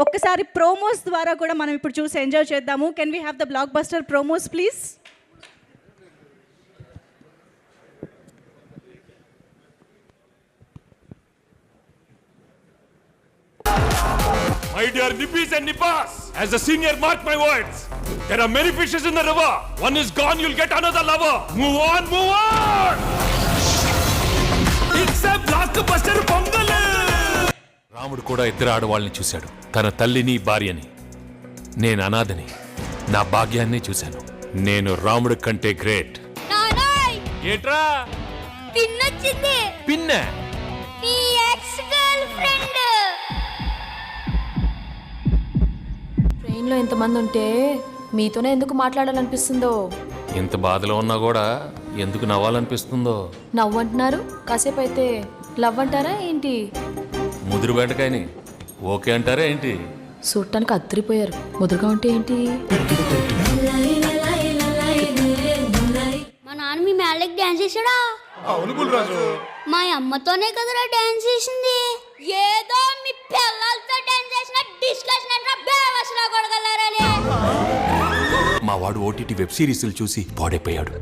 ఒక్కసారి ప్రోమోస్ ద్వారా కూడా మనం ఇప్పుడు చూసి ఎంజాయ్ చేద్దాము. Can we have the block buster promos please? My dear Nippis and Nippas, as a senior, mark my words. There are many fishes in the river. One is gone, you'll get another lover. Move on, move on. It's a blockbuster pongal. రాముడు కూడా ఇద్దరు ఆడవాళ్ళని చూశాడు, తన తల్లిని భార్యని. నేను అనాథని, నా భాగ్యాన్ని చూశాను. నేను రాముడి కంటే గ్రేట్. ఏట్రా పిన్నొచ్చింది. పిన్న నీ ఎక్స్ గర్ల్ ఫ్రెండ్. ట్రైన్లో ఇంతమంది ఉంటే మీతోనే ఎందుకు మాట్లాడాలనిపిస్తుందో? ఇంత బాధలో ఉన్నా కూడా ఎందుకు నవ్వాలనిపిస్తుందో? నవ్వు అంటున్నారు, కాసేపు అయితే లవ్ అంటారా ఏంటి? ముదురు బెండకాయని ఓకే అంటారా ఏంటి? చూడటానికి అద్దరిపోయారు, ముదురుగా ఉంటే ఏంటి? మా నాన్న మీ మేళ్ళకి డాన్స్ చేశాడా? అవును బుల్రాజు. మా అమ్మతోనే కదరా డాన్స్ చేసింది. ఏదో మీ పిల్లలతో డాన్స్ చేసిన డిస్కషన్ అంటే బేవసలా కొడగలరని. మా వాడు ఓటీటీ వెబ్ సిరీస్లు చూసి పాడైపోయాడు.